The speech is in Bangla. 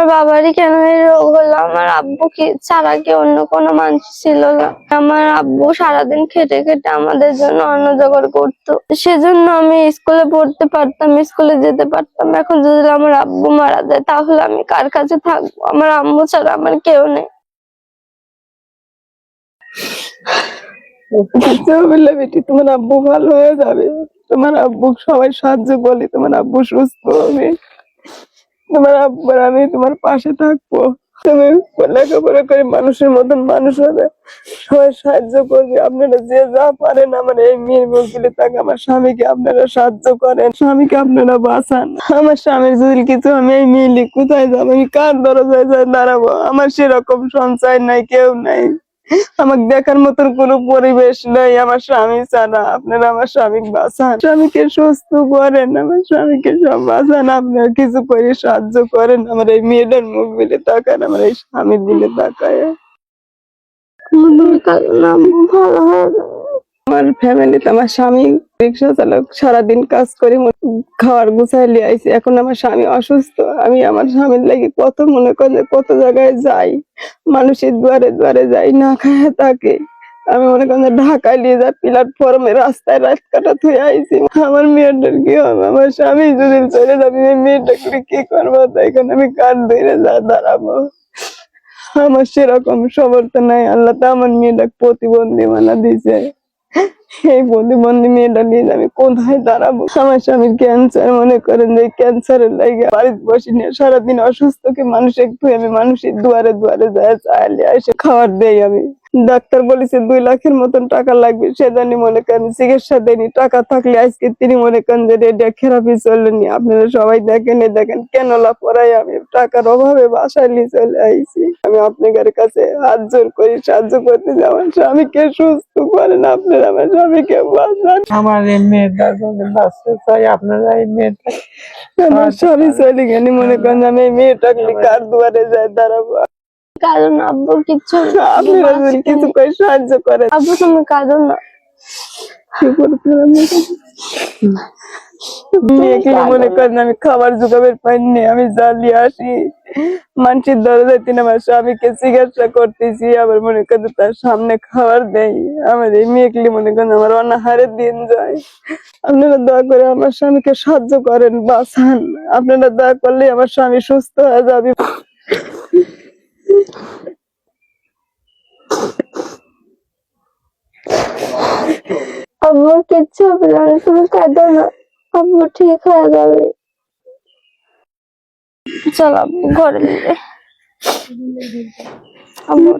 আমার বাবারই কেন এই রোগ হলো, আমার আব্বু কি ছাড়া কি অন্য কোনো মানুষ ছিল না। আমার আব্বু সারাদিন খেটে খেটে আমাদের জন্য অন্ন জোগাড় করতো, সেজন্য আমি স্কুলে পড়তে পারতাম, স্কুলে যেতে পারতাম। এখন যদি আমার আব্বু মারা যায় তাহলে আমি কার কাছে থাকবো? আমার আম্মু ছাড়া আমার কেউ নেই। বেটি, তোমার আব্বু ভালো হয়ে যাবে, তোমার আব্বু সবাই সাহায্য করলে তোমার আব্বু সুস্থ হবে। তোমার আব্বুর আমি তোমার পাশে থাকবো, তুমি লেখাপড়া করে মানুষের মতন মানুষ হবে, সবাই সাহায্য করবে। আপনারা যে যা পারেন আমার এই মেয়ের মুখগুলি তাকে আমার স্বামীকে আপনারা সাহায্য করেন, স্বামীকে আপনারা বাঁচান। আমার স্বামীর যদি কিছু আমি এই মেয়ে কোথায় যাবো, আমি কার দরজায় যাই দাঁড়াবো? আমার সেরকম সঞ্চয় নাই, কেউ নাই, আমাকে দেখার মতন কোনো পরিবেশ নাই আমার স্বামী ছাড়া। আপনারা আমার স্বামীকে বাঁচান, স্বামীকে সুস্থ করেন, আমার স্বামীকে সব বাঁচান, আপনারা কিছু করে সাহায্য করেন। আমার এই মেয়েটার মুখ দিলে তাকান, আমার এই স্বামীর দিলে তাকায়। আমার ফ্যামিলিতে আমার স্বামী রিক্সা চালক, সারাদিন কাজ করে খাওয়ার গুছাই লিয়ে আইছে। এখন আমার স্বামী অসুস্থ, আমি আমার স্বামীর লাগি কত মনে করে কত জায়গায় যাই, মানুষের দুয়ারে দুয়ারে যাই, না খায় থাকে। আমি মনে করেন ঢাকায় নিয়ে যাই, প্ল্যাটফর্মে রাস্তায় রাত কাটা থুয়ে আইছি। আমার মেয়েটার কি হবে? আমার স্বামী যদি চলে যাবে, মেয়েটাকে কি করবো? তাই আমি কান ধরে দাঁড়াবো? আমার সেরকম সমর্থ নাই। আল্লাহ তো আমার মেয়েটা প্রতিবন্ধী মানা দিয়েছে, এই প্রতিবন্ধী মেয়েটা নিয়ে আমি কোথায় দাঁড়াবো? আমার স্বামীর ক্যান্সার, মনে করেন যে ক্যান্সারের লাগে বাড়িতে বসে নিয়ে সারাদিন অসুস্থকে মানুষ একটু আমি মানুষের দুয়ারে দুয়ারে যায় চাইলে এসে খাবার দেই। আমি ডাক্তার বলেছে 2 লাখের মতন টাকা লাগবে, সেজন্য মনে করেন চিকিৎসা দেয়নি। টাকা থাকলে আজকে তিনি মনে করেন যে রেডিয়া থেরাপি চলেনি। আপনারা সবাই দেখেন কেন লাপড়াই আমি টাকার অভাবে বাসায় নিয়ে চলে আইছি। আমি আপনাদের কাছে হাত জোর করি, সাহায্য করতে যাই, আমার স্বামীকে সুস্থ করেন, আপনারা আমার স্বামীকে বাঁচান। আমার এই মেয়েটা বাঁচতে চাই, আপনারা এই মেয়েটা। আমার স্বামী চলে গেলে মনে করেন আমি এই মেয়েটাকে কার দুয়ারে যাই দাঁড়াবো? কারণ আব্বুর কিচ্ছু, আপনারা যদি কিছু করে সাহায্য করেন। আব্বু তুমি কাঁদো না। মনে করেন আমি খাবার জোগাবের পাইনি, আমি জ্বালিয়ে আসি মানুষের দরজায়, তিনি আমার স্বামীকে চিকিৎসা করতেছি, আবার মনে করেন তার সামনে খাবার দেয়। আমার এই মেয়েকে মনে করেন আমার অনাহারে দিন যায়। আপনারা দয়া করে আমার স্বামীকে সাহায্য করেন, বাঁচান। আপনারা দয়া করলে আমার স্বামী সুস্থ হয়ে যাবে। আব্বুর কিচ্ছু হবে না, তুমি কাঁদো না, আব্বু ঠিক হয়ে যাবে। চল আব্বু ঘরে নিয়ে আব্বু